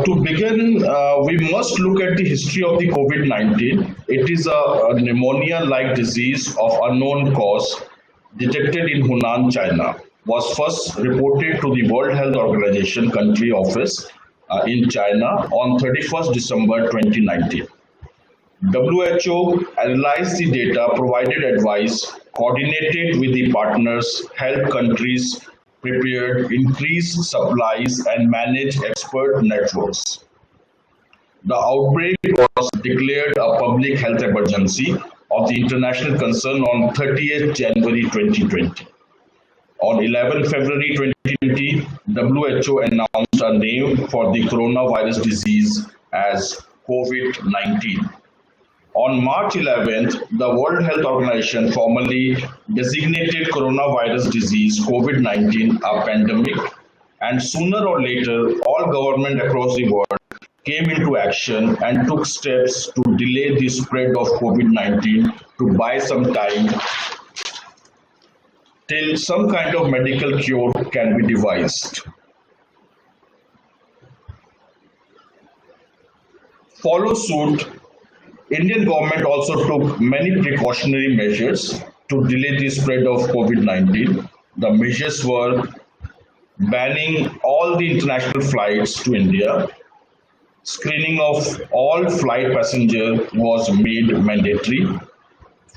To begin, we must look at the history of the COVID-19. It is a pneumonia-like disease of unknown cause detected in Hunan, China. Was first reported to the World Health Organization country office in China on 31st December 2019. WHO analyzed the data, provided advice, coordinated with the partners, helped countries prepare, increase supplies, and manage expert networks. The outbreak was declared a public health emergency of the international concern on 30th January 2020. On 11 February 2020, WHO announced a name for the coronavirus disease as COVID-19. On March 11th, the World Health Organization formally designated coronavirus disease COVID-19 a pandemic, and sooner or later, all governments across the world came into action and took steps to delay the spread of COVID-19 to buy some time till some kind of medical cure can be devised. Follow suit, Indian government also took many precautionary measures to delay the spread of COVID-19. The measures were banning all the international flights to India. Screening of all flight passengers was made mandatory.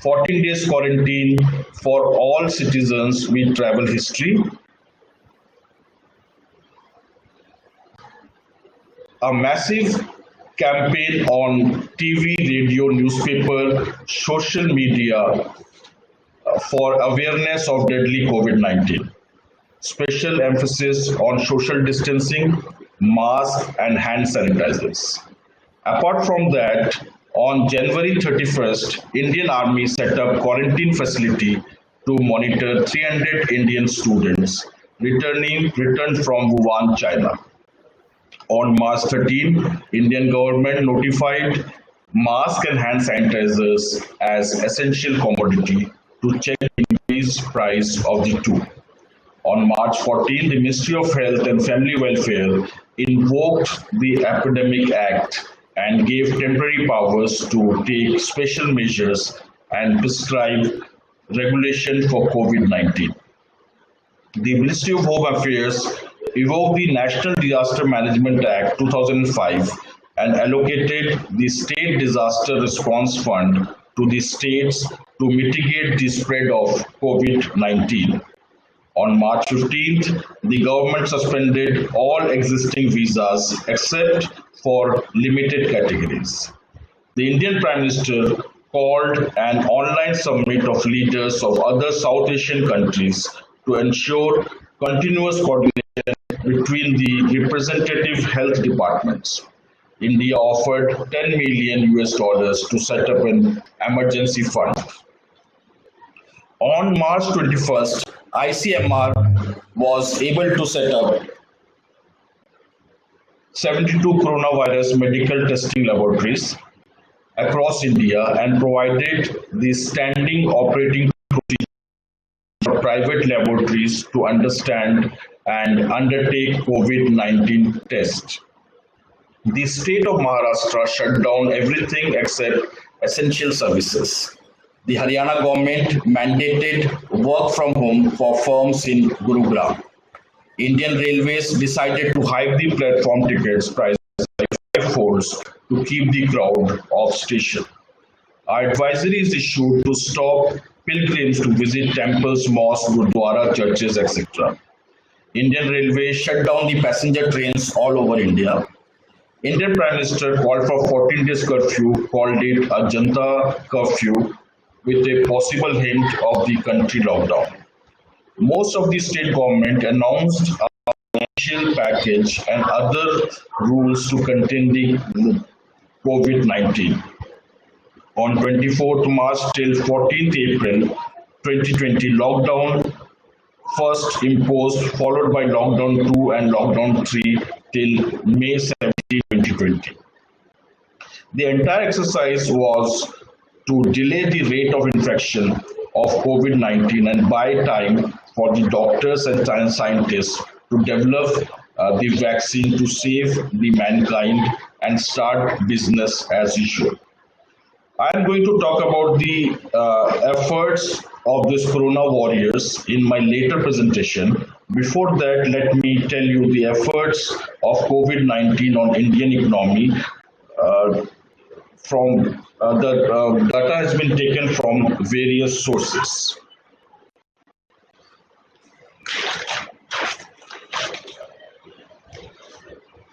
14 days quarantine for all citizens with travel history. A massive campaign on TV, radio, newspaper, social media for awareness of deadly COVID-19. Special emphasis on social distancing, masks, and hand sanitizers. Apart from that, on January 31st, Indian Army set up quarantine facility to monitor 300 Indian students returned from Wuhan, China. On March 13, Indian government notified masks and hand sanitizers as essential commodity to check the increased price of the two. On March 14, the Ministry of Health and Family Welfare invoked the Epidemic Act and gave temporary powers to take special measures and prescribe regulation for COVID-19. The Ministry of Home Affairs evoked the National Disaster Management Act 2005 and allocated the State Disaster Response Fund to the states to mitigate the spread of COVID-19. On March 15th, the government suspended all existing visas except for limited categories. The Indian Prime Minister called an online summit of leaders of other South Asian countries to ensure continuous coordination between the representative health departments. India offered 10 million US dollars to set up an emergency fund. On March 21st, ICMR was able to set up 72 coronavirus medical testing laboratories across India and provided the standing operating procedure for private laboratories to understand and undertake COVID-19 tests. The state of Maharashtra shut down everything except essential services. The Haryana government mandated work from home for firms in Gurugram. Indian Railways decided to hike the platform tickets prices by 5 folds to keep the crowd off station. Our advisory is issued to stop pilgrims to visit temples, mosques, gurdwara, churches, etc. Indian Railways shut down the passenger trains all over India. Indian Prime Minister called for 14 days curfew, called it a Janta curfew, with a possible hint of the country lockdown. Most of the state government announced a financial package and other rules to contain the COVID-19. On 24th March till 14th April 2020, lockdown first imposed, followed by lockdown 2 and lockdown 3 till May 17, 2020. The entire exercise was to delay the rate of infection of COVID-19 and buy time for the doctors and scientists to develop the vaccine to save the mankind and start business as usual. I am going to talk about the efforts of these Corona warriors in my later presentation. Before that, let me tell you the efforts of COVID-19 on Indian economy. From the data has been taken from various sources.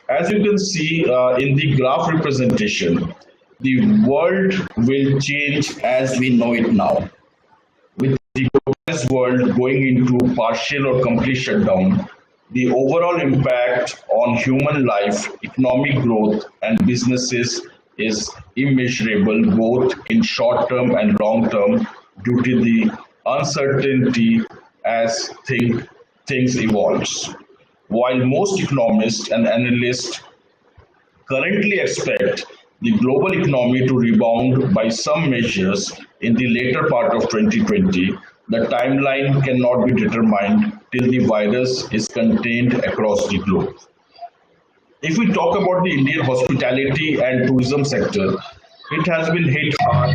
As you can see in the graph representation, the world will change as we know it now. With the globalized world going into partial or complete shutdown, the overall impact on human life, economic growth, and businesses is immeasurable both in short term and long term due to the uncertainty as things evolves. While most economists and analysts currently expect the global economy to rebound by some measures in the later part of 2020, the timeline cannot be determined till the virus is contained across the globe. If we talk about the Indian hospitality and tourism sector, it has been hit hard,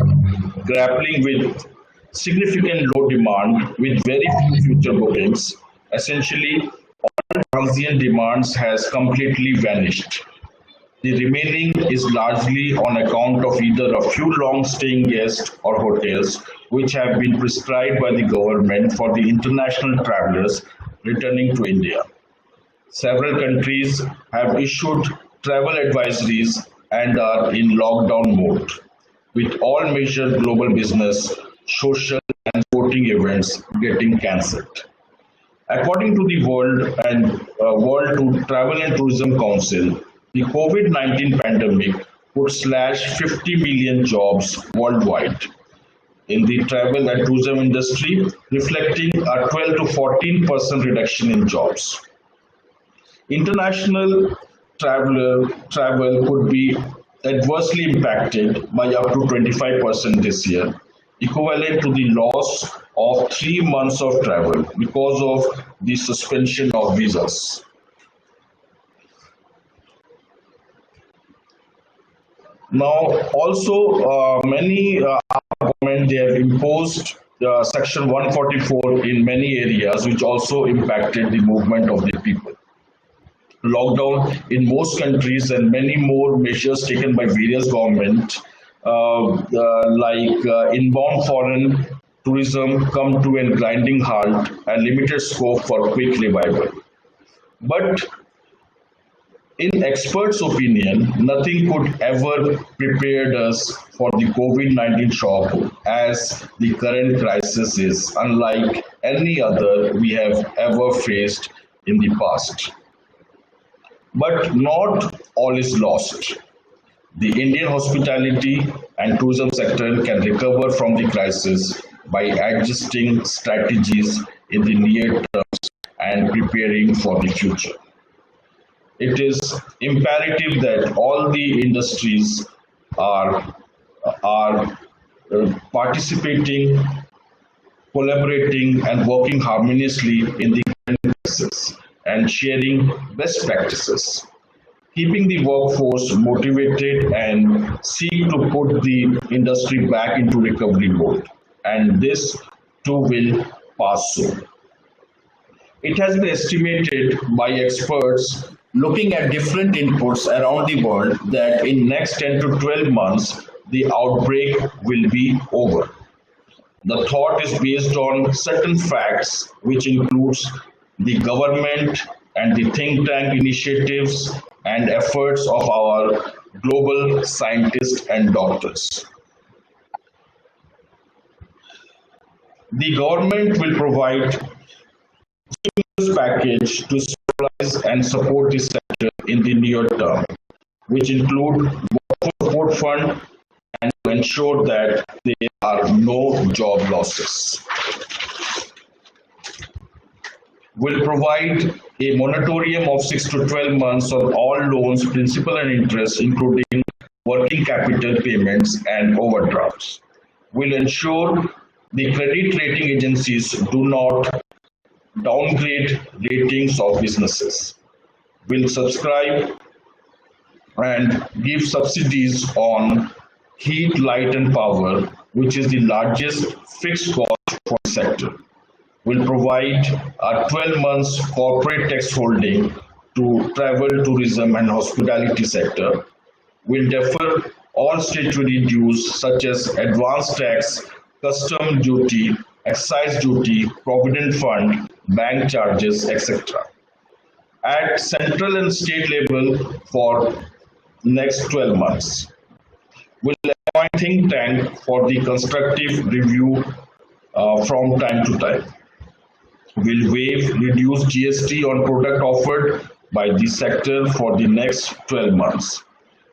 grappling with significant low demand with very few future bookings. Essentially, transient demands has completely vanished. The remaining is largely on account of either a few long-staying guests or hotels which have been prescribed by the government for the international travelers returning to India. Several countries have issued travel advisories and are in lockdown mode, with all major global business, social and sporting events getting cancelled. According to the World Travel and Tourism Council, the COVID-19 pandemic could slash 50 million jobs worldwide in the travel and tourism industry, reflecting a 12 to 14% reduction in jobs. International travel could be adversely impacted by up to 25% this year, equivalent to the loss of 3 months of travel because of the suspension of visas. Now, also many government they have imposed Section 144 in many areas, which also impacted the movement of the people. Lockdown in most countries and many more measures taken by various governments inbound foreign tourism come to a grinding halt and limited scope for quick revival. But in experts' opinion, nothing could ever prepare us for the COVID-19 shock as the current crisis is unlike any other we have ever faced in the past. But not all is lost. The Indian hospitality and tourism sector can recover from the crisis by adjusting strategies in the near term and preparing for the future. It is imperative that all the industries are participating, collaborating, and working harmoniously in the crisis and sharing best practices, keeping the workforce motivated and seek to put the industry back into recovery mode. And this too will pass soon. It has been estimated by experts looking at different inputs around the world that in next 10 to 12 months the outbreak will be over. The thought is based on certain facts which includes the government and the think tank initiatives and efforts of our global scientists and doctors. The government will provide stimulus package to stabilize and support this sector in the near term, which include workforce support fund and to ensure that there are no job losses. Will provide a moratorium of 6 to 12 months on all loans, principal and interest, including working capital payments and overdrafts. Will ensure the credit rating agencies do not downgrade ratings of businesses. will subscribe and give subsidies on heat, light, and power, which is the largest fixed cost for the sector. Will provide a 12 months corporate tax holding to travel, tourism, and hospitality sector. Will defer all statutory dues such as advance tax, custom duty, excise duty, provident fund, bank charges, etc. At central and state level for next 12 months. Will appoint think tank for the constructive review from time to time. Will waive reduced GST on product offered by the sector for the next 12 months.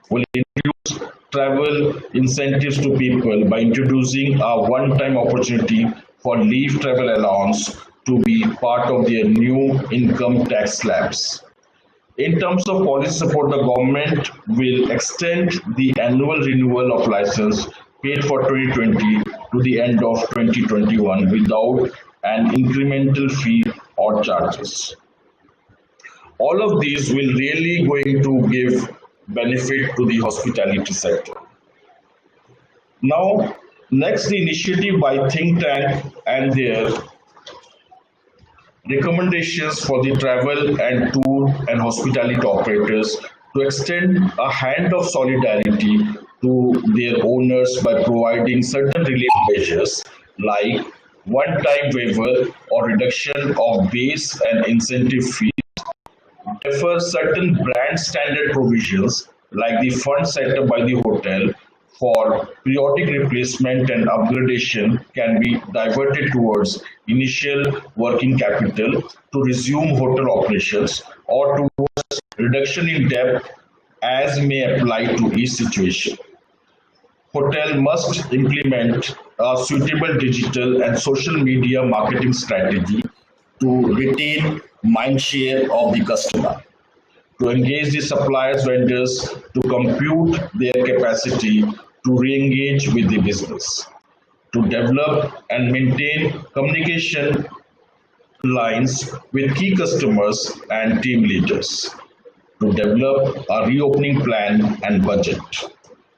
Will introduce travel incentives to people by introducing a one-time opportunity for leave travel allowance to be part of their new income tax slabs. In terms of policy support, the government will extend the annual renewal of license paid for 2020 to the end of 2021 without an incremental fee or charges. All of these will really going to give benefit to the hospitality sector. Now, next, the initiative by think tank and their recommendations for the travel and tour and hospitality operators to extend a hand of solidarity to their owners by providing certain relief measures like one-time waiver or reduction of base and incentive fees, defer certain brand standard provisions like the fund set up by the hotel for periodic replacement and upgradation can be diverted towards initial working capital to resume hotel operations or towards reduction in debt as may apply to each situation. Hotel must implement a suitable digital and social media marketing strategy to retain mind share of the customer, to engage the suppliers vendors to compute their capacity to re-engage with the business, to develop and maintain communication lines with key customers and team leaders, to develop a reopening plan and budget,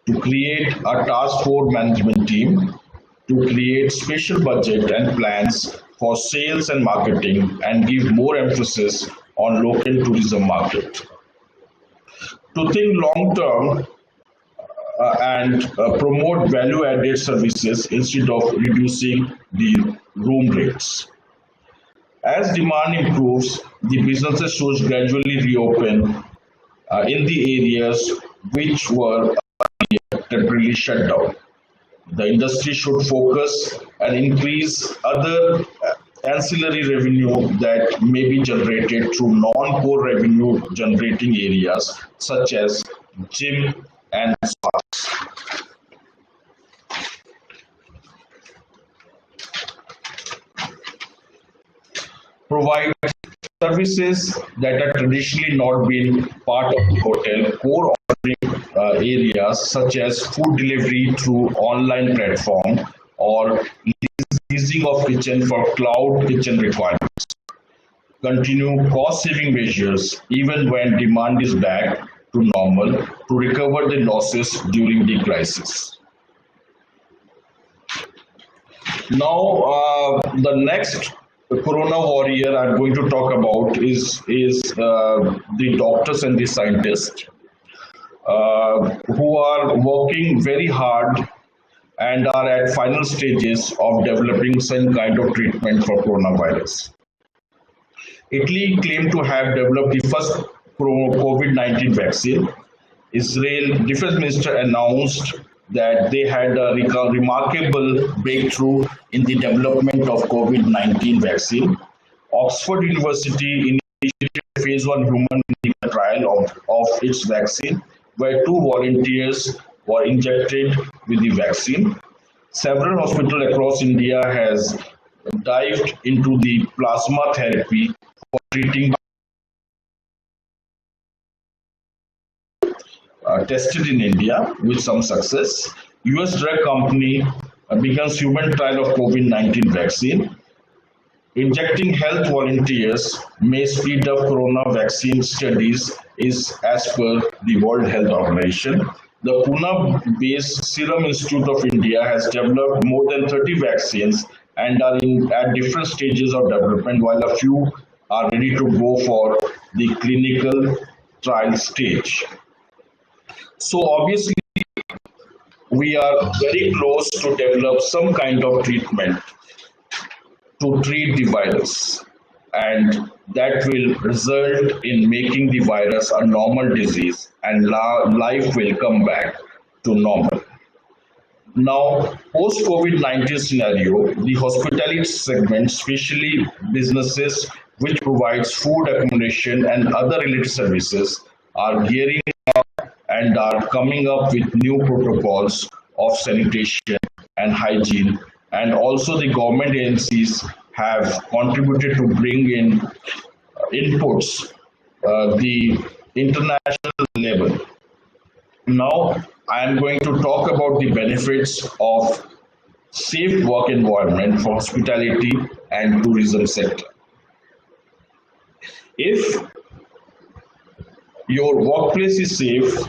to create a task force management team, to create special budget and plans for sales and marketing and give more emphasis on local tourism market. To think long term and promote value added services instead of reducing the room rates. As demand improves, the businesses should gradually reopen in the areas which were temporarily shut down. The industry should focus and increase other ancillary revenue that may be generated through non-core revenue generating areas such as gym and spas. Provide services that are traditionally not been part of the hotel core offering areas such as food delivery through online platform or leasing of kitchen for cloud kitchen requirements. Continue cost saving measures even when demand is back to normal to recover the losses during the crisis. Now, the next Corona warrior I'm going to talk about is the doctors and the scientists who are working very hard and are at final stages of developing some kind of treatment for coronavirus. Italy claimed to have developed the first COVID-19 vaccine. Israel Defense Minister announced that they had a remarkable breakthrough in the development of COVID-19 vaccine. Oxford University initiated phase 1 human clinical trial of its vaccine, where 2 volunteers were injected with the vaccine. Several hospitals across India has dived into the plasma therapy for treating tested in India with some success. US drug company begins human trial of COVID-19 vaccine. Injecting health volunteers may speed up corona vaccine studies is as per the World Health Organization. The Pune-based Serum Institute of India has developed more than 30 vaccines and are at different stages of development, while a few are ready to go for the clinical trial stage. So obviously, we are very close to develop some kind of treatment to treat the virus, and that will result in making the virus a normal disease and life will come back to normal. Now, post COVID-19 scenario, the hospitality segment, especially businesses which provides food, accommodation and other related services, are gearing and are coming up with new protocols of sanitation and hygiene, and also the government agencies have contributed to bring in inputs the international level. Now I am going to talk about the benefits of safe work environment for hospitality and tourism sector. If your workplace is safe,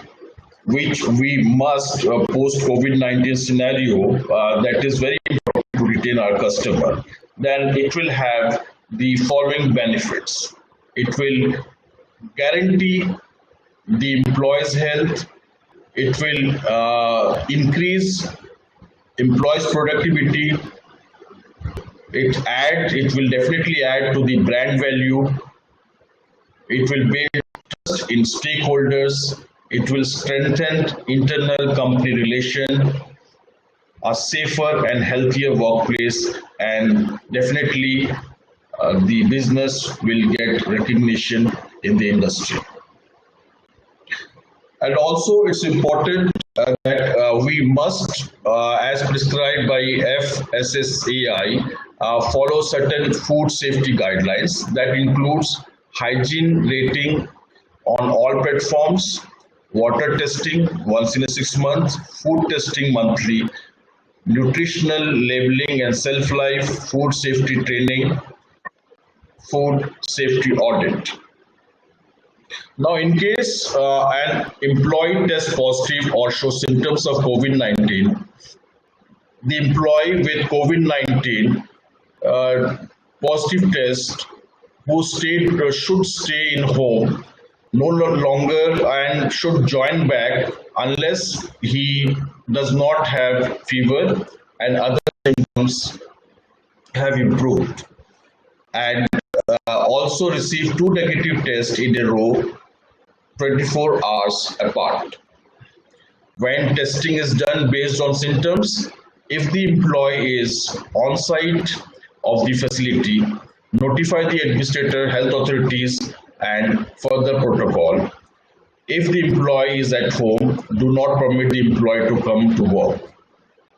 which we must post COVID-19 scenario, that is very important to retain our customer, then it will have the following benefits. It will guarantee the employee's health. It will increase employees' productivity. It will definitely add to the brand value. It will build trust in stakeholders. It will strengthen internal company relation, a safer and healthier workplace, and definitely the business will get recognition in the industry. And also, it's important that we must, as prescribed by FSSAI, follow certain food safety guidelines that includes hygiene rating on all platforms, water testing once in a 6 months, food testing monthly, nutritional labeling and self-life, food safety training, food safety audit. Now, in case an employee tests positive or shows symptoms of COVID-19, the employee with COVID-19 positive test who should stay in home no longer and should join back unless he does not have fever and other symptoms have improved, and also receive two negative tests in a row 24 hours apart. When testing is done based on symptoms, if the employee is on site of the facility, notify the administrator, health authorities, and further protocol. If the employee is at home, do not permit the employee to come to work.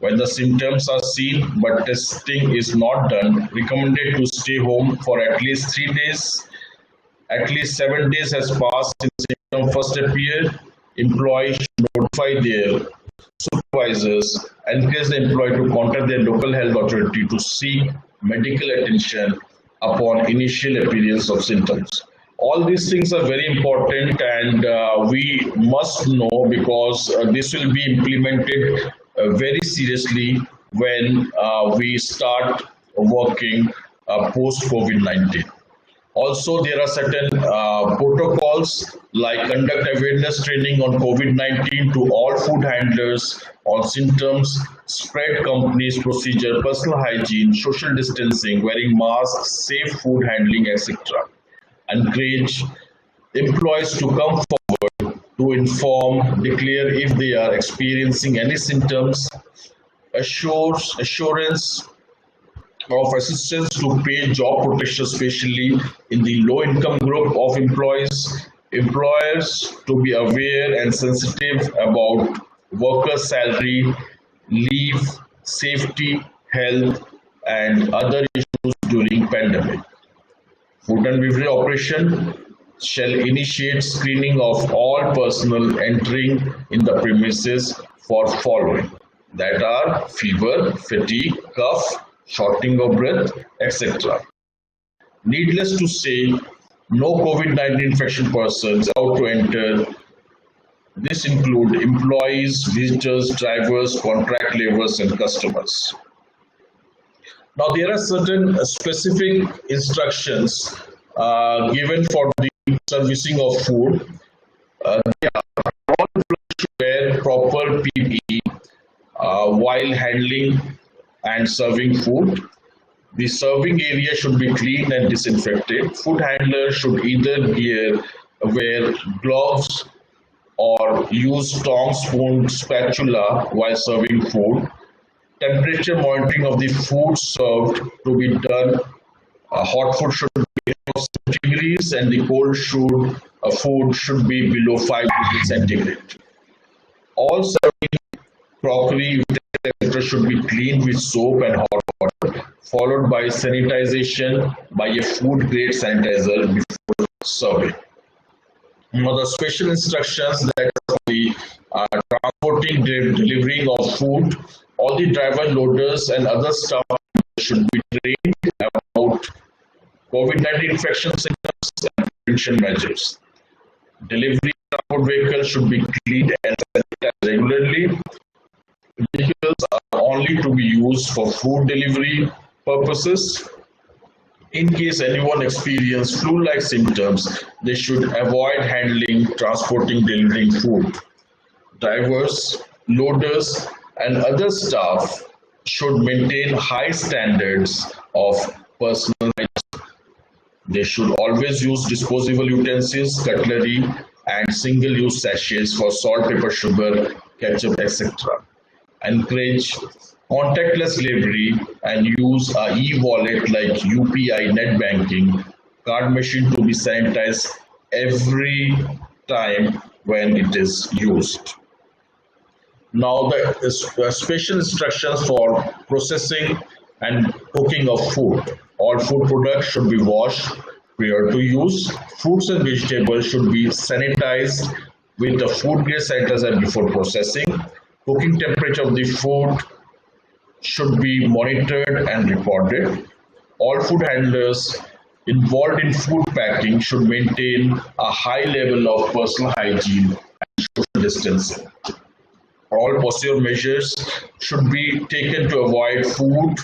When the symptoms are seen but testing is not done, recommended to stay home for at least 3 days. At least 7 days has passed since symptoms first appeared. Employees should notify their supervisors and encourage the employee to contact their local health authority to seek medical attention upon initial appearance of symptoms. All these things are very important, and we must know, because this will be implemented very seriously when we start working post COVID-19. Also, there are certain protocols like conduct awareness training on COVID-19 to all food handlers on symptoms, spread companies procedure, personal hygiene, social distancing, wearing masks, safe food handling, etc. Encourage employees to come forward to inform, declare if they are experiencing any symptoms, assurance of assistance to pay job protection, especially in the low income group of employees, employers to be aware and sensitive about workers' salary, leave, safety, health, and other issues during pandemic. Food and beverage operation shall initiate screening of all personnel entering in the premises for following, that are fever, fatigue, cough, shortening of breath, etc. Needless to say, no COVID-19 infection persons allowed to enter. This include employees, visitors, drivers, contract laborers, and customers. Now, there are certain specific instructions given for the servicing of food. They are all should wear proper PPE while handling and serving food. The serving area should be clean and disinfected. Food handlers should either wear gloves or use tongs, spoon, spatula while serving food. Temperature monitoring of the food served to be done. Hot food should be above 6 degrees and the cold food should be below 5 degrees centigrade. All serving crockery, etc. should be cleaned with soap and hot water, followed by sanitization by a food grade sanitizer before serving. Now, the special instructions that for the transporting, delivering of food, all the driver, loaders, and other staff should be trained about COVID-19 infection symptoms and prevention measures. Delivery transport vehicles should be cleaned and sanitized regularly. Vehicles are only to be used for food delivery purposes. In case anyone experiences flu-like symptoms, they should avoid handling, transporting, delivering food. Drivers, loaders, and other staff should maintain high standards of personal hygiene. They should always use disposable utensils, cutlery, and single-use sachets for salt, pepper, sugar, ketchup, etc. Encourage contactless delivery and use a e-wallet like UPI, net banking, card machine to be sanitized every time when it is used. Now, the special instructions for processing and cooking of food. All food products should be washed prior to use. Fruits and vegetables should be sanitized with the food grade sanitizer before processing. Cooking temperature of the food should be monitored and recorded. All food handlers involved in food packing should maintain a high level of personal hygiene and social distancing. All possible measures should be taken to avoid food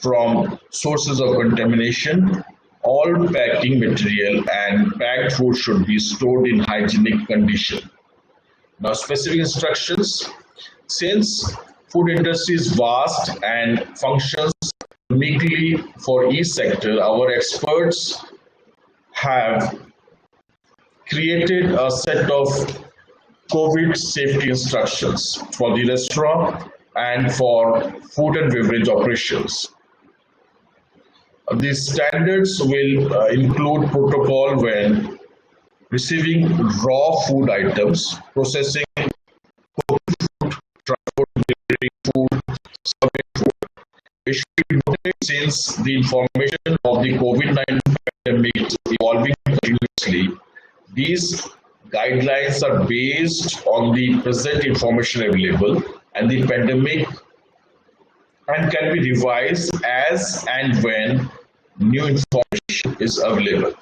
from sources of contamination. All packing material and packed food should be stored in hygienic condition. Now, specific instructions. Since food industry is vast and functions uniquely for each sector, our experts have created a set of COVID safety instructions for the restaurant and for food and beverage operations. These standards will include protocol when receiving raw food items, processing food, serving food. It should be noted since the information of the COVID-19 pandemic is evolving continuously, these guidelines are based on the present information available and the pandemic and can be revised as and when new information is available.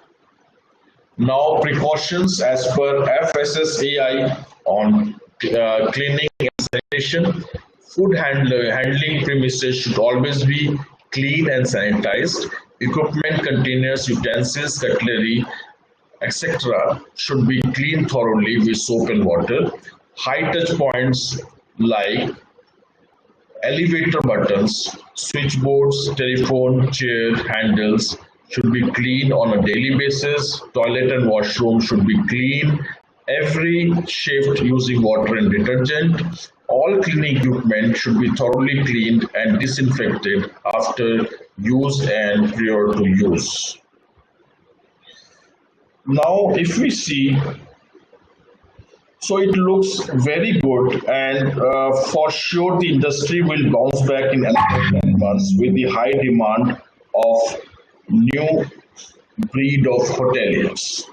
Now, precautions as per FSSAI on cleaning and sanitation. Food handling premises should always be clean and sanitized. Equipment, containers, utensils, cutlery, etc. should be cleaned thoroughly with soap and water. High touch points like elevator buttons, switchboards, telephone, chair handles should be cleaned on a daily basis. Toilet and washroom should be cleaned every shift using water and detergent. All cleaning equipment should be thoroughly cleaned and disinfected after use and prior to use. Now, if we see, so it looks very good, and for sure the industry will bounce back in another 10 months with the high demand of new breed of hoteliers.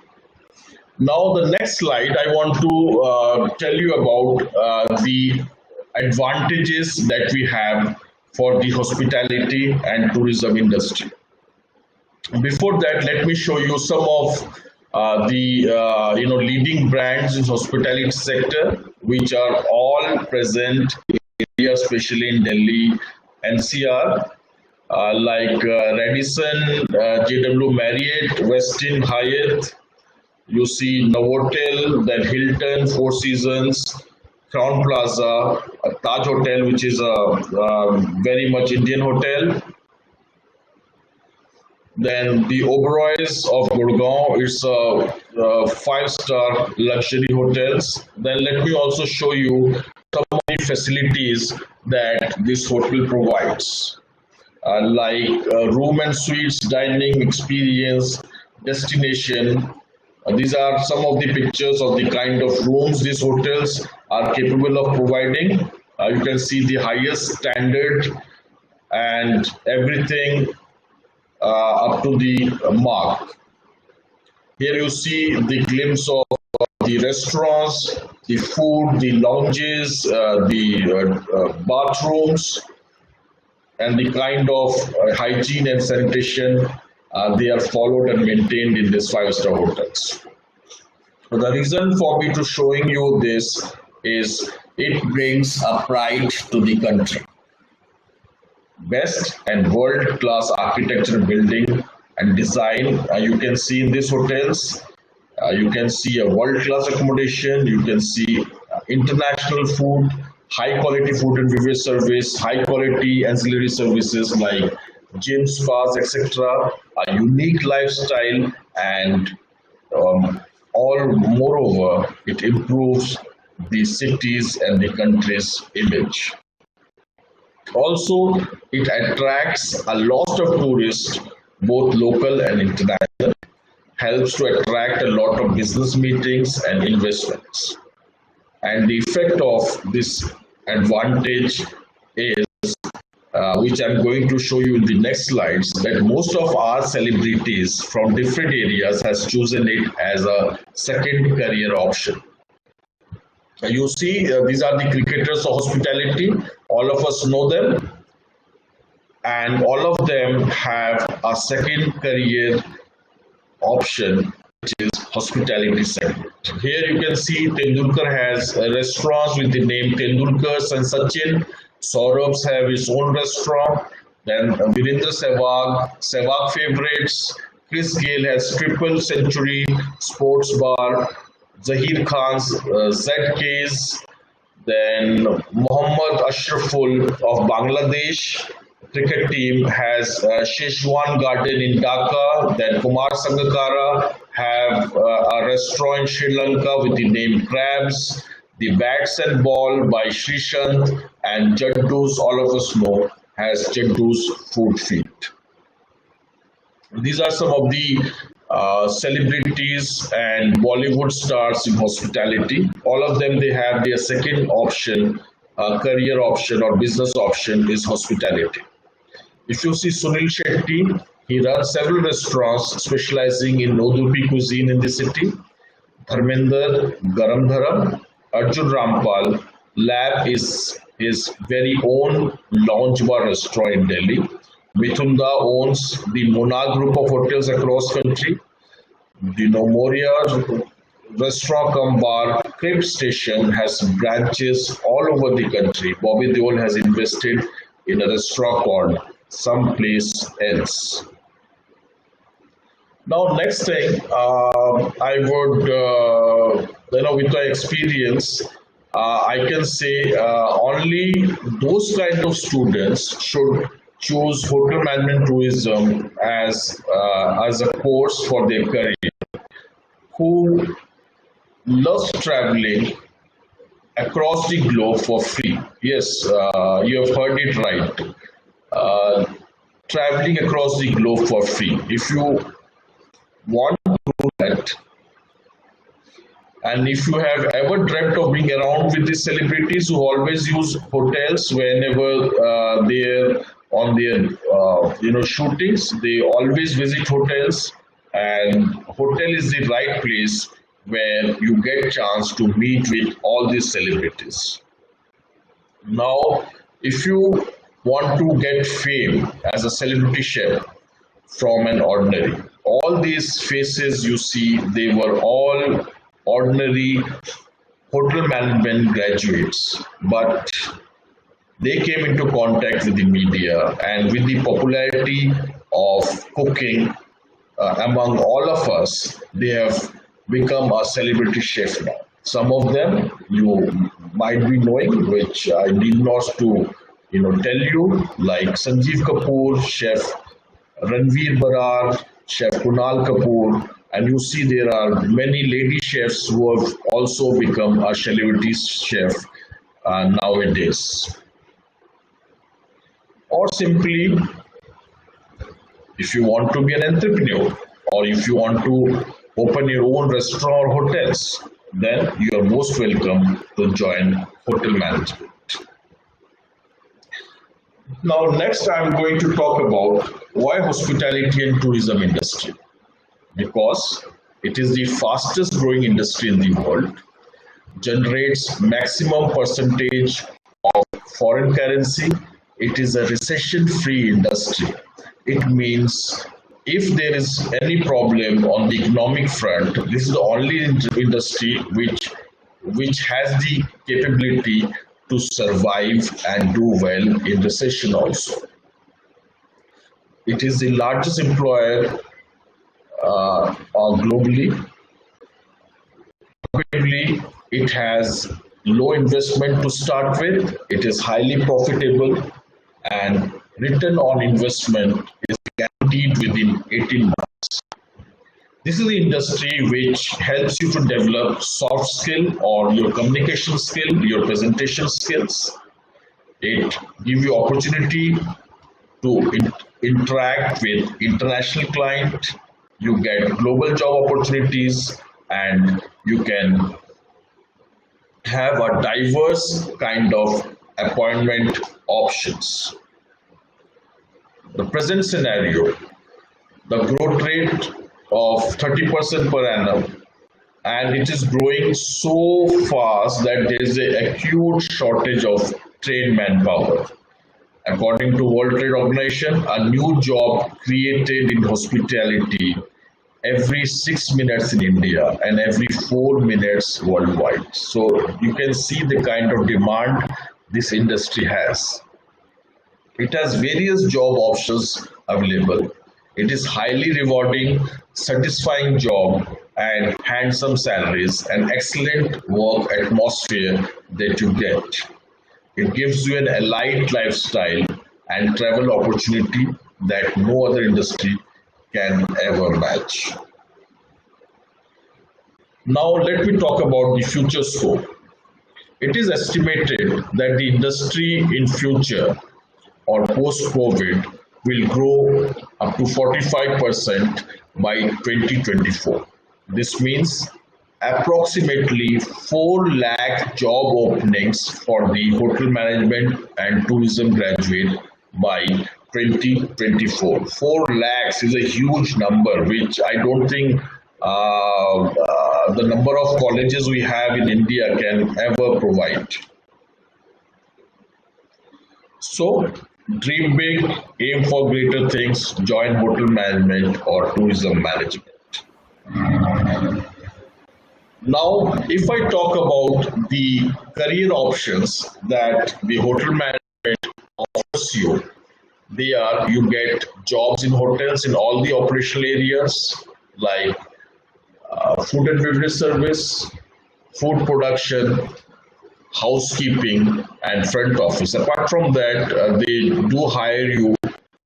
Now, the next slide, I want to tell you about the advantages that we have for the hospitality and tourism industry. Before that, let me show you some of the leading brands in hospitality sector, which are all present in India, especially in Delhi, NCR, like Radisson, JW Marriott, Westin, Hyatt. You see Novotel, then Hilton, Four Seasons, Crown Plaza, Taj Hotel, which is a very much Indian hotel. Then the Oberoi's of Gurgaon, it's a five-star luxury hotels. Then let me also show you some of the facilities that this hotel provides, like room and suites, dining experience, destination. These are some of the pictures of the kind of rooms these hotels are capable of providing. You can see the highest standard and everything up to the mark. Here you see the glimpse of the restaurants, the food, the lounges, the bathrooms, and the kind of hygiene and sanitation they are followed and maintained in these five-star hotels. So the reason for me to showing you this is it brings a pride to the country. Best and world-class architecture, building and design you can see in these hotels. You can see a world-class accommodation. You can see international food, high-quality food and beverage service, high-quality ancillary services like gym, spas, etc. A unique lifestyle, and all moreover, it improves the cities and the country's image. Also, it attracts a lot of tourists, both local and international, helps to attract a lot of business meetings and investments. And the effect of this advantage is, which I'm going to show you in the next slides, that most of our celebrities from different areas has chosen it as a second career option. You see, these are the cricketers of hospitality. All of us know them, and all of them have a second career option, which is hospitality segment. Here you can see Tendulkar has restaurants with the name Tendulkar's and Sachin. Saurabh's have his own restaurant. Then Virendra Sehwag Favorites. Chris Gale has Triple Century Sports Bar. Zahir Khan's ZK's. Then Mohammad Ashraful of Bangladesh cricket team has Szechuan Garden in Dhaka. Then Kumar Sangakkara have a restaurant in Sri Lanka with the name Crabs. The Bats and Ball by Srishant, and Jaddu's, all of us know, has Jaddu's Food Feet. These are some of the celebrities and Bollywood stars in hospitality. All of them, they have their second option, career option or business option is hospitality. If you see Sunil Shetty, he runs several restaurants specializing in North cuisine in the city. Dharmender Garam Dharam, Arjun Rampal Lab is his very own lounge bar restaurant in Delhi. Mithunda owns the Mona group of hotels across country. The Nomoria restaurant cum bar Crib Station has branches all over the country. Bobby Deol has invested in a restaurant called Someplace Else. Now, next thing, I would, with my experience, I can say only those kind of students should choose hotel management tourism as a course for their career, who loves traveling across the globe for free. Yes, you have heard it right. Traveling across the globe for free. If you want to do that, and if you have ever dreamt of being around with these celebrities who always use hotels whenever they're on their shootings, they always visit hotels, and hotel is the right place where you get chance to meet with all these celebrities. Now, if you want to get fame as a celebrity chef, from an ordinary. All these faces you see, they were all ordinary hotel management graduates, but they came into contact with the media, and with the popularity of cooking among all of us, they have become a celebrity chef now. Some of them you might be knowing, which I need not to tell you, like Sanjeev Kapoor, Chef Ranveer Barar, Chef Kunal Kapoor, and you see there are many lady chefs who have also become a celebrity chef nowadays. Or simply, if you want to be an entrepreneur, or if you want to open your own restaurant or hotels, then you are most welcome to join hotel management. Now, next I'm going to talk about why hospitality and tourism industry. Because it is the fastest growing industry in the world, generates maximum percentage of foreign currency. It is a recession free industry. It means if there is any problem on the economic front, this is the only industry which has the capability to survive and do well in recession also. It is the largest employer globally. Probably it has low investment to start with. It is highly profitable, and return on investment is guaranteed within 18 months. This is the industry which helps you to develop soft skill or your communication skill, your presentation skills. It gives you opportunity to interact with international client. You get global job opportunities, and you can have a diverse kind of appointment options. The present scenario, the growth rate of 30% per annum, and it is growing so fast that there is an acute shortage of trained manpower. According to World Trade Organization, a new job created in hospitality every 6 minutes in India and every 4 minutes worldwide. So you can see the kind of demand this industry has. It has various job options available. It is highly rewarding, satisfying job, and handsome salaries and excellent work atmosphere that you get. It gives you an elite lifestyle and travel opportunity that no other industry can ever match. Now let me talk about the future scope. It is estimated that the industry in future or post-COVID will grow up to 45% by 2024. This means approximately 4 lakh job openings for the hotel management and tourism graduate by 2024. 4 lakhs is a huge number, which I don't think the number of colleges we have in India can ever provide. So, dream big, aim for greater things, join hotel management or tourism management. Now, if I talk about the career options that the hotel management offers you, they are you get jobs in hotels in all the operational areas like food and beverage service, food production, housekeeping, and front office. Apart from that, they do hire you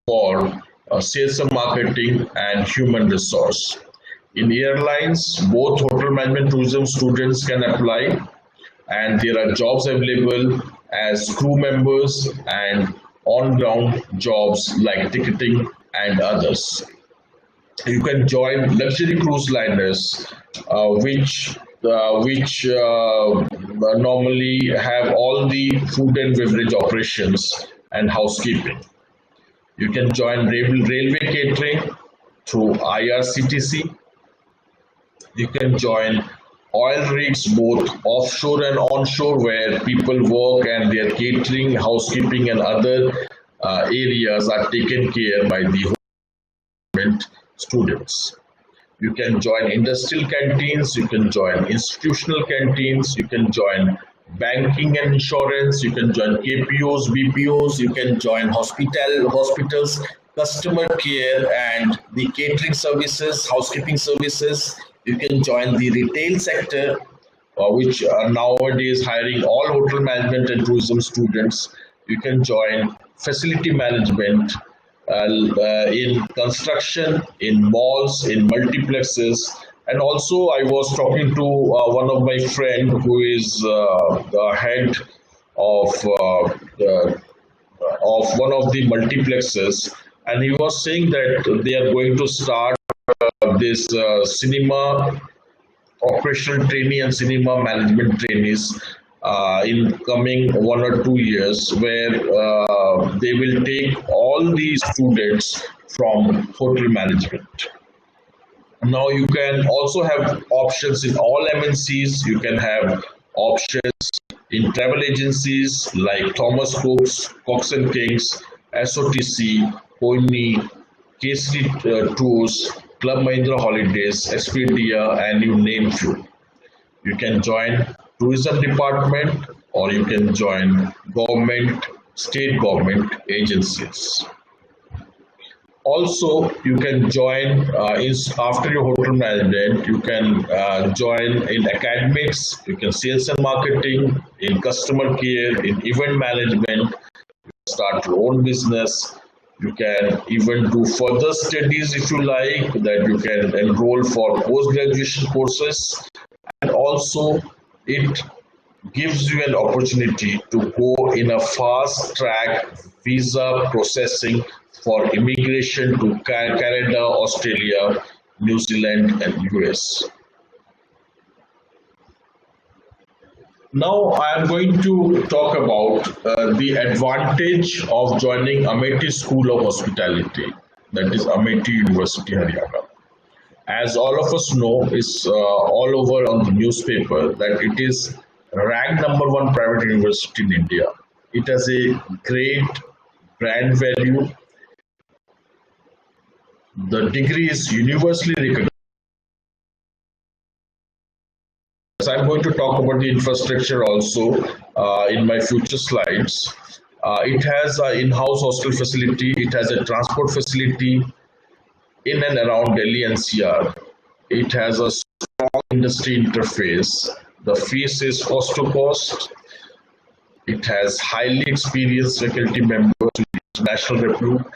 for sales and marketing and human resource. In airlines, both hotel management tourism students can apply, and there are jobs available as crew members and on-ground jobs like ticketing and others. You can join luxury cruise liners, which normally have all the food and beverage operations and housekeeping. You can join railway catering through IRCTC. You can join oil rigs both offshore and onshore where people work and their catering, housekeeping and other areas are taken care by the management students. You can join industrial canteens, you can join institutional canteens, you can join banking and insurance, you can join KPOs, BPOs, you can join hospitals, customer care and the catering services, housekeeping services. You can join the retail sector, which are nowadays hiring all hotel management and tourism students. You can join facility management in construction, in malls, in multiplexes. And also, I was talking to one of my friend who is the head of one of the multiplexes, and he was saying that they are going to start this cinema operational trainee and cinema management trainees in coming 1 or 2 years, where they will take all these students from hotel management. Now you can also have options in all MNCs. You can have options in travel agencies like Thomas Cook's, Cox and Kings, SOTC, Pony, KC Tours, Club Mahindra Holidays, Expedia, and you name few. You can join tourism department or you can join government, state government agencies. Also, you can join after your hotel management. You can join in academics. You can sales and marketing, in customer care, in event management. Start your own business. You can even do further studies if you like, that you can enroll for post-graduation courses. And also, it gives you an opportunity to go in a fast-track visa processing for immigration to Canada, Australia, New Zealand, and US. Now I am going to talk about the advantage of joining Amity School of Hospitality, that is Amity University, HARYAHA. As all of us know, it's all over on the newspaper that it is ranked #1 private university in India. It has a great brand value. The degree is universally recognized. I'm going to talk about the infrastructure also in my future slides. It has an in-house hostel facility. It has a transport facility in and around Delhi NCR. It has a strong industry interface. The fees is cost to cost. It has highly experienced faculty members with international repute.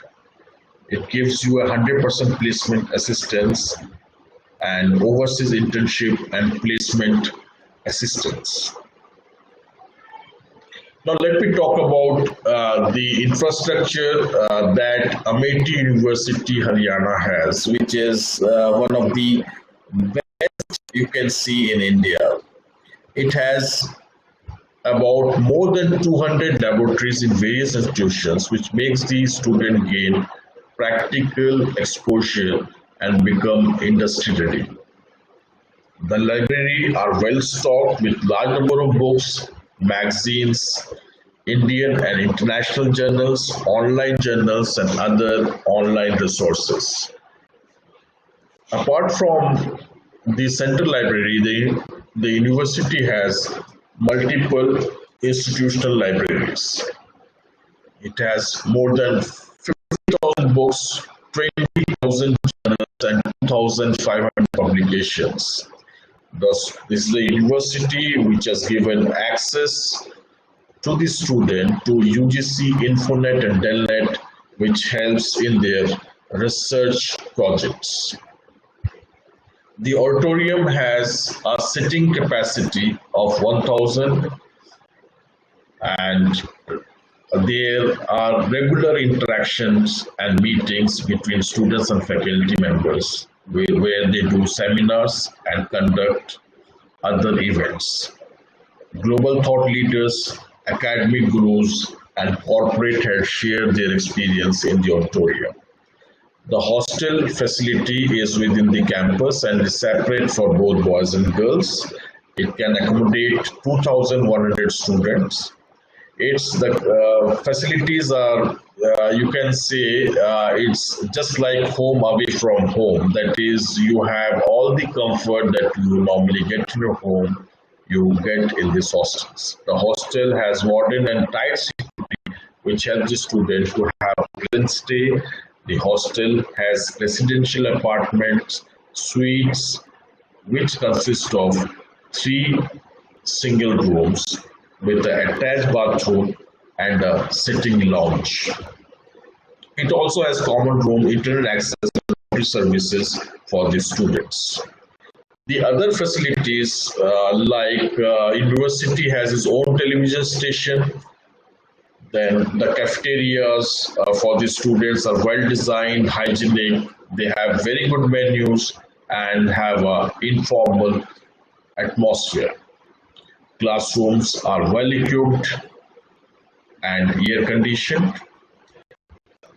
It gives you 100% placement assistance and overseas internship and placement assistance. Now let me talk about the infrastructure that Amity University Haryana has, which is one of the best you can see in India. It has about more than 200 laboratories in various institutions, which makes the student gain practical exposure and become industry ready. The library are well stocked with large number of books, magazines, Indian and international journals, online journals, and other online resources. Apart from the central library, the university has multiple institutional libraries. It has more than 50,000 books, 20,000 journals, and 2,500 publications. Thus, this is a university which has given access to the student to UGC, Infonet, and Delnet, which helps in their research projects. The auditorium has a sitting capacity of 1,000, and there are regular interactions and meetings between students and faculty members where they do seminars and conduct other events. Global thought leaders, academic gurus, and corporate heads share their experience in the auditorium. The hostel facility is within the campus and is separate for both boys and girls. It can accommodate 2,100 students. It's the facilities are, you can say, it's just like home away from home. That is, you have all the comfort that you normally get in your home, you get in these hostels. The hostel has modern and tight security, which helps the student to have a pleasant stay. The hostel has residential apartments, suites, which consist of three single rooms with an attached bathroom and a sitting lounge. It also has common room, internet access, and services for the students. The other facilities, university has its own television station. Then the cafeterias for the students are well designed, hygienic. They have very good menus and have a informal atmosphere. Classrooms are well equipped and air conditioned.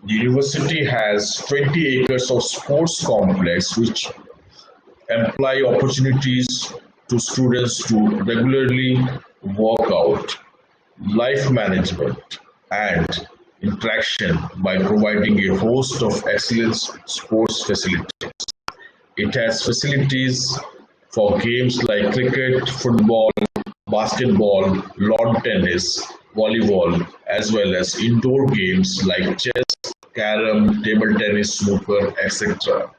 The university has 20 acres of sports complex which imply opportunities to students to regularly work out, life management, and interaction by providing a host of excellent sports facilities. It has facilities for games like cricket, football, basketball, lawn tennis, volleyball, as well as indoor games like chess, carom, table tennis, snooker, etc.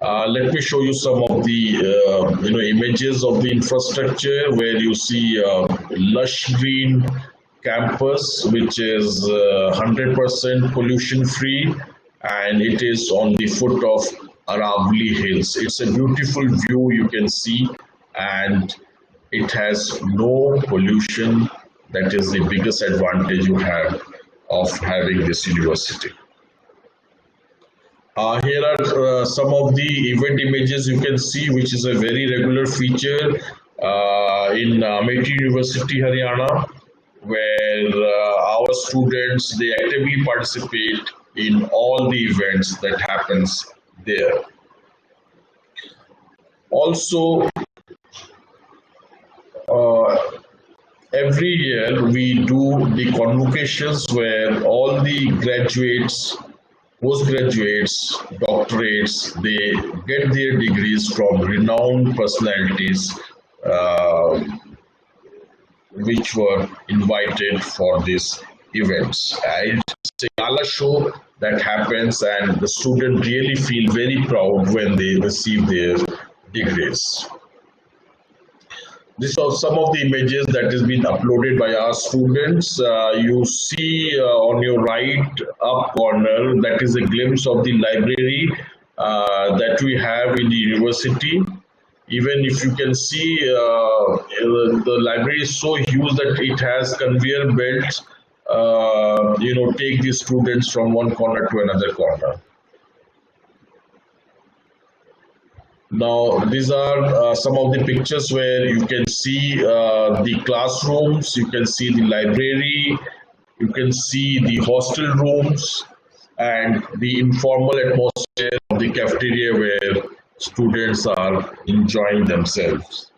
Let me show you some of the images of the infrastructure, where you see lush green campus, which is 100% pollution free, and it is on the foot of Aravali Hills. It's a beautiful view you can see, and it has no pollution. That is the biggest advantage you have of having this university. Here are some of the event images you can see, which is a very regular feature in Amity University, Haryana, where our students, they actively participate in all the events that happens there. Also, every year we do the convocations where all the graduates, postgraduates, doctorates, they get their degrees from renowned personalities which were invited for these events. It's a gala show that happens, and the students really feel very proud when they receive their degrees. These are some of the images that has been uploaded by our students. You see on your right up corner, that is a glimpse of the library that we have in the university. Even if you can see, the library is so huge that it has conveyor belts, take the students from one corner to another corner. Now, these are some of the pictures where you can see the classrooms, you can see the library, you can see the hostel rooms, and the informal atmosphere of the cafeteria where students are enjoying themselves.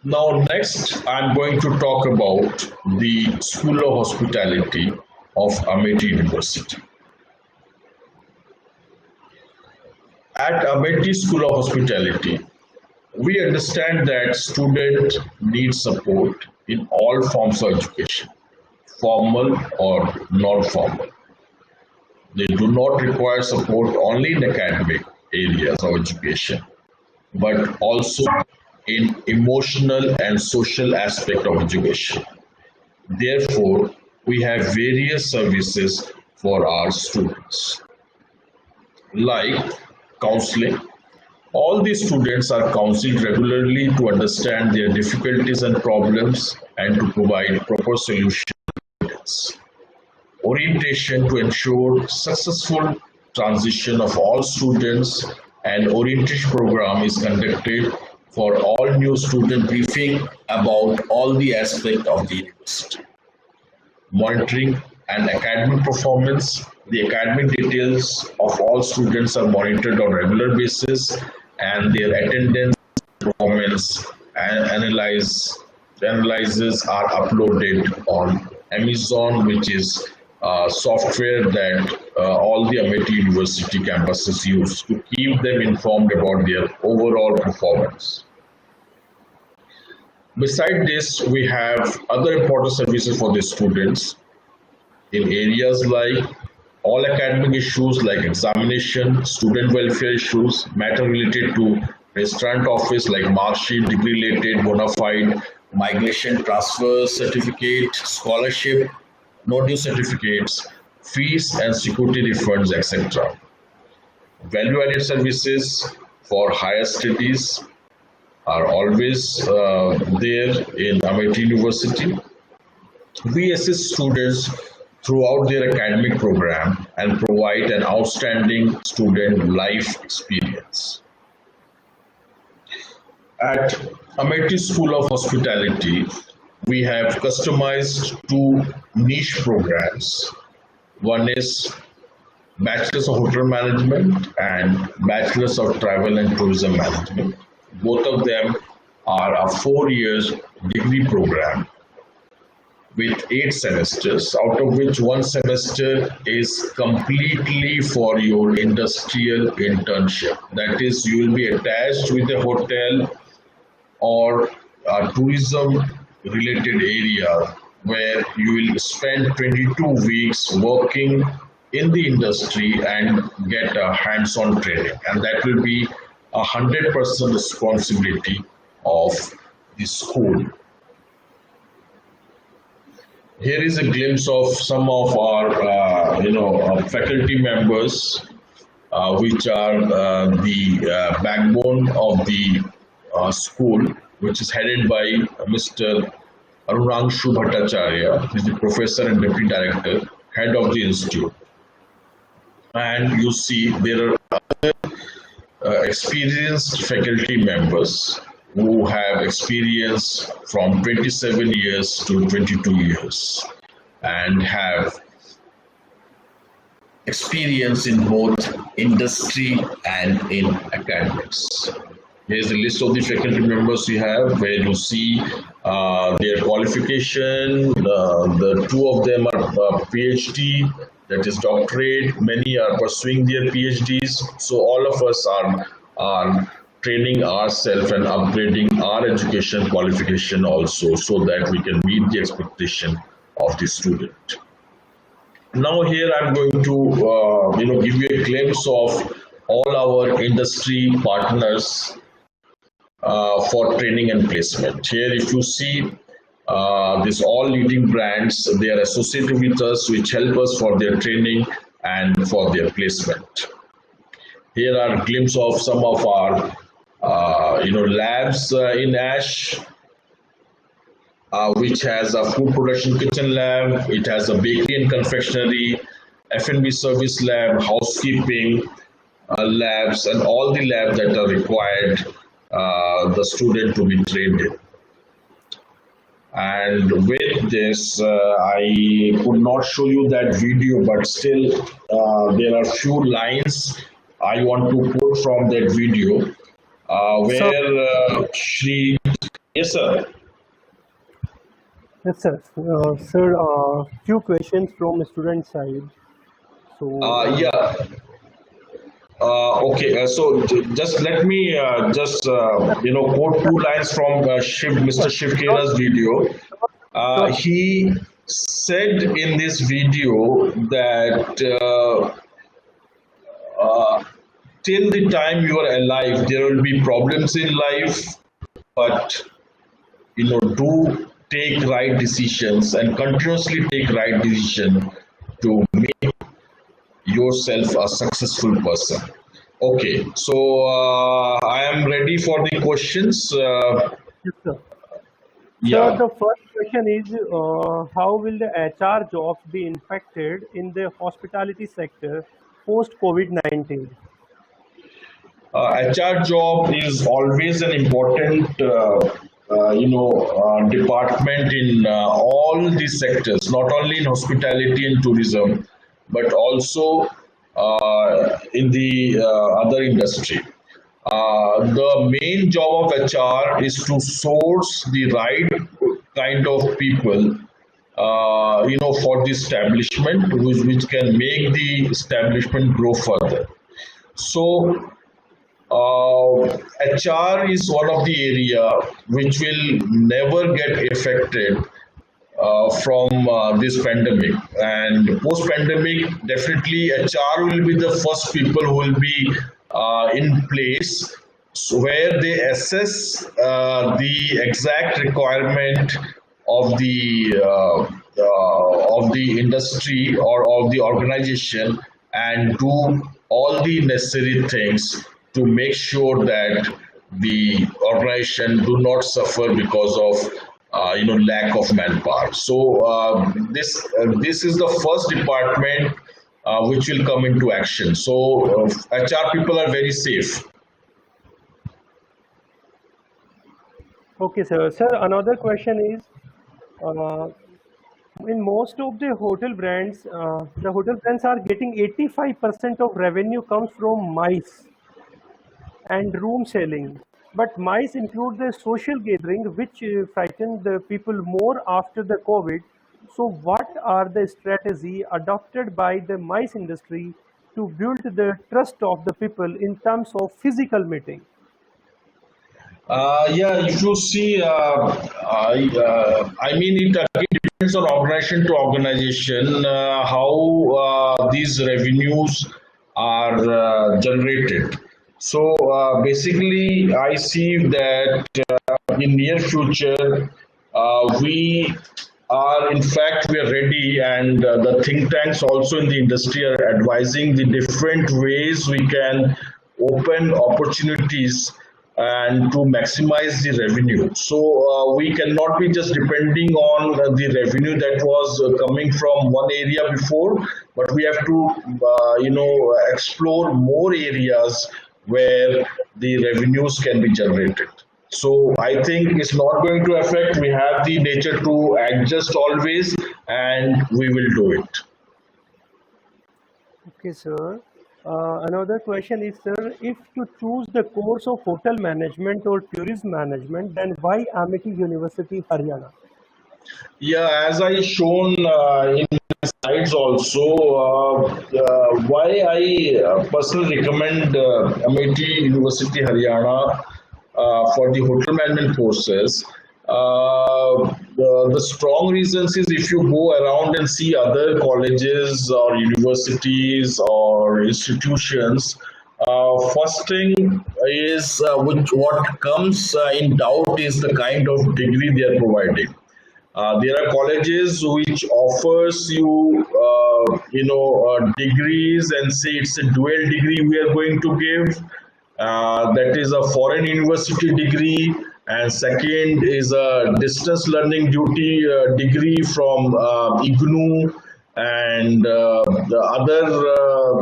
Now, next, I'm going to talk about the School of Hospitality of Amity University. At Amity School of Hospitality, we understand that students need support in all forms of education, formal or non-formal. They do not require support only in academic areas of education, but also in emotional and social aspect of education. Therefore, we have various services for our students, like counseling. All these students are counseled regularly to understand their difficulties and problems and to provide proper solutions. Orientation to ensure successful transition of all students, and orientation program is conducted for all new student, briefing about all the aspects of the university. Monitoring and academic performance. The academic details of all students are monitored on a regular basis, and their attendance, performance, analyses are uploaded on Amazon, which is software that all the Amity University campuses use to keep them informed about their overall performance. Besides this, we have other important services for the students in areas like all academic issues like examination, student welfare issues, matter related to restaurant office like mark sheet, degree related, bona fide, migration, transfer certificate, scholarship, no due certificates, fees and security refunds, etc. Value added services for higher studies are always there in Amity University. We assist students throughout their academic program and provide an outstanding student life experience. At Amity School of Hospitality, we have customized two niche programs. One is Bachelor's of Hotel Management and Bachelor's of Travel and Tourism Management. Both of them are a 4 year degree program with 8 semesters, out of which 1 semester is completely for your industrial internship. That is, you will be attached with a hotel or a tourism related area where you will spend 22 weeks working in the industry and get a hands-on training, and that will be 100% responsibility of the school. Here is a glimpse of some of our faculty members, which are the backbone of the school, which is headed by Mr. Arunangshu Bhattacharya. He is the professor and deputy director, head of the institute. And you see there are other experienced faculty members who have experience from 27 years to 22 years and have experience in both industry and in academics. Here's a list of the faculty members we have, where you see their qualification. The two of them are PhD, that is doctorate. Many are pursuing their PhDs. So all of us are training ourselves and upgrading our education qualification also, so that we can meet the expectation of the student. Now here I'm going to give you a glimpse of all our industry partners for training and placement. Here if you see these all leading brands, they are associated with us, which help us for their training and for their placement. Here are a glimpse of some of our labs in Ash, which has a food production kitchen lab. It has a bakery and confectionery, F&B service lab, housekeeping labs, and all the labs that are required the student to be trained in. And with this, I could not show you that video, but still there are few lines I want to quote from that video where she, yes sir. Yes, sir. Sir, few questions from student side. So, Yeah. Okay. So just let me quote two lines from Mr. Shiv Khera's video. He said in this video that till the time you are alive, there will be problems in life, but do take right decisions and continuously take right decision to make yourself a successful person. Okay, so I am ready for the questions. yes, sir. Sir, the first question is, how will the HR jobs be impacted in the hospitality sector post COVID-19? HR job is always an important department in all these sectors, not only in hospitality and tourism, but also in the other industry. The main job of HR is to source the right kind of people, for the establishment, which can make the establishment grow further. So HR is one of the area which will never get affected from this pandemic. And post-pandemic, definitely HR will be the first people who will be in place, so where they assess the exact requirement of the industry or of the organization, and do all the necessary things to make sure that the organization do not suffer because of lack of manpower. So this is the first department which will come into action. So HR people are very safe. Okay, sir. Sir, another question is, uh, in most of the hotel brands are getting 85% of revenue comes from MICE and room selling. But MICE includes the social gathering, which frightened the people more after the COVID. So, what are the strategy adopted by the MICE industry to build the trust of the people in terms of physical meeting? Yeah, if you see, I mean, it again depends on organization to organization how these revenues are generated. So basically, I see that in near future, we are, in fact, we are ready, and the think tanks also in the industry are advising the different ways we can open opportunities and to maximize the revenue. So we cannot be just depending on the revenue that was coming from one area before, but we have to, explore more areas where the revenues can be generated. So I think it's not going to affect. We have the nature to adjust always, and we will do it. Okay, sir. Another question is, sir, if to choose the course of hotel management or tourism management, then why Amity University, Haryana? Yeah, as I shown in my slides also, why I personally recommend MIT University Haryana for the hotel management courses. The strong reasons is, if you go around and see other colleges or universities or institutions, first thing is what comes in doubt is the kind of degree they are providing. There are colleges which offers you, degrees and say it's a dual degree we are going to give. That is a foreign university degree, and second is a distance learning duty degree from IGNU and the other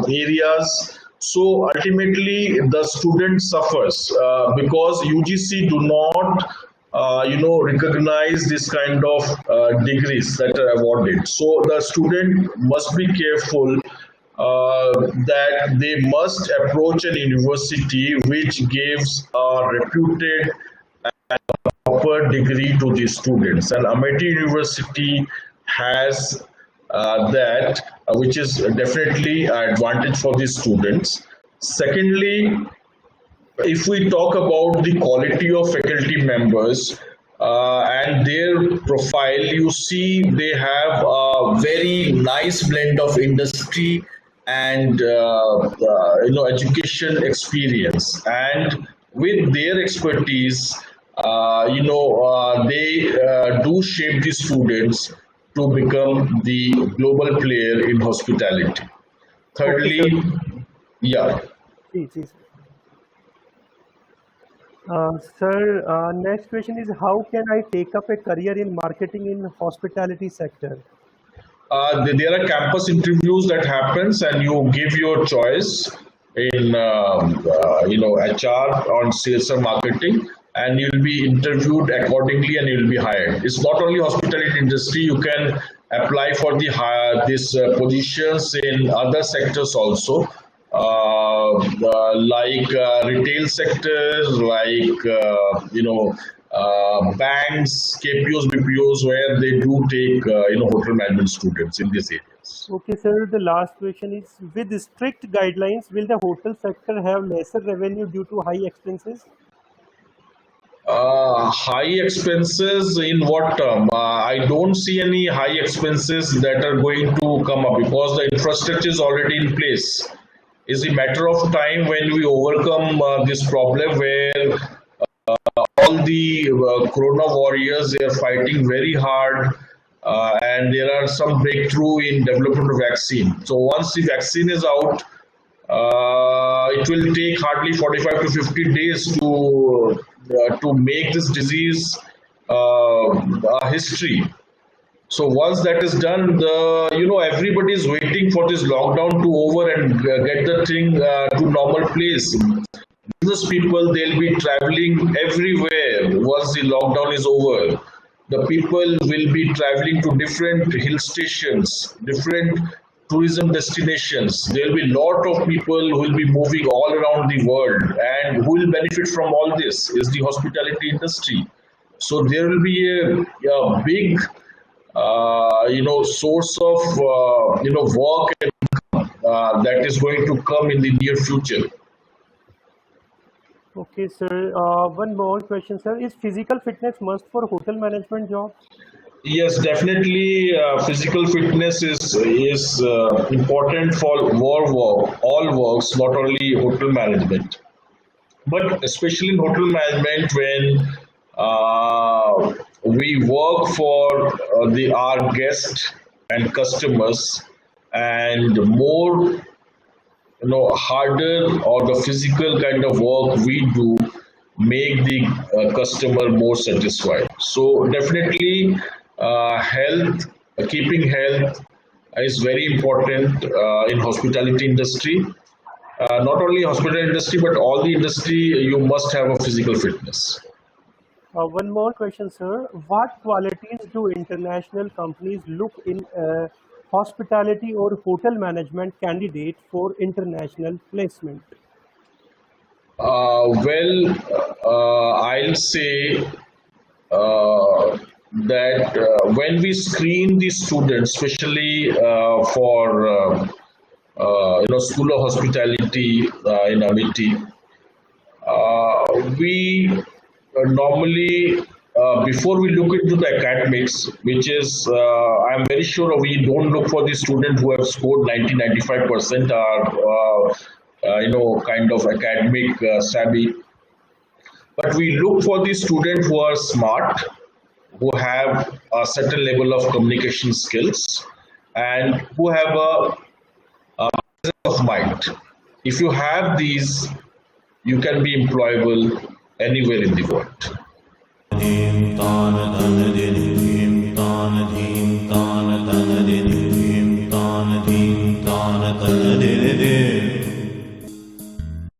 areas. So ultimately, the student suffers because UGC do not recognize this kind of degrees that are awarded. So the student must be careful that they must approach an university which gives a reputed proper degree to the students. And Amity University has that, which is definitely an advantage for the students. Secondly, if we talk about the quality of faculty members and their profile, you see they have a very nice blend of industry and education experience, and with their expertise, they do shape the students to become the global player in hospitality. Okay, sir. Thirdly, yeah. Ji, ji, sir. Sir, next question is, how can I take up a career in marketing in hospitality sector? There are campus interviews that happens, and you give your choice in HR on sales or marketing, and you'll be interviewed accordingly, and you'll be hired. It's not only hospitality industry. You can apply for the hire this positions in other sectors also. like retail sector, like banks, KPOs, BPOs, where they do take hotel management students in these areas. Okay, sir. The last question is: with strict guidelines, will the hotel sector have lesser revenue due to high expenses? High expenses in what term? I don't see any high expenses that are going to come up because the infrastructure is already in place. It's a matter of time when we overcome this problem where all the corona warriors, they are fighting very hard, and there are some breakthrough in development of vaccine. So once the vaccine is out, it will take hardly 45 to 50 days to make this disease a history. So once that is done, everybody is waiting for this lockdown to over and get the thing to normal place. Business people, they'll be traveling everywhere once the lockdown is over. The people will be traveling to different hill stations, different tourism destinations. There will be a lot of people who will be moving all around the world, and who will benefit from all this is the hospitality industry. So there will be a big source of work and that is going to come in the near future. Okay, sir. One more question, sir. Is physical fitness must for hotel management job? Yes, definitely. Physical fitness is important for all works, not only hotel management, but especially in hotel management when we work for our guests and customers, and more harder or the physical kind of work we do make the customer more satisfied. So definitely health, keeping health is very important in hospitality industry. Not only hospitality industry, but all the industry, you must have a physical fitness. One more question, sir. What qualities do international companies look in hospitality or hotel management candidate for international placement? I'll say that when we screen the students, especially for School of Hospitality in Amity, we normally before we look into the academics, which is I'm very sure we don't look for the student who have scored 90-95% are kind of academic savvy, but we look for the student who are smart, who have a certain level of communication skills, and who have a presence of mind. If you have these, you can be employable anywhere in the world. Dim tan tan din dim tan dim tan tan din dim tan dim tan tan din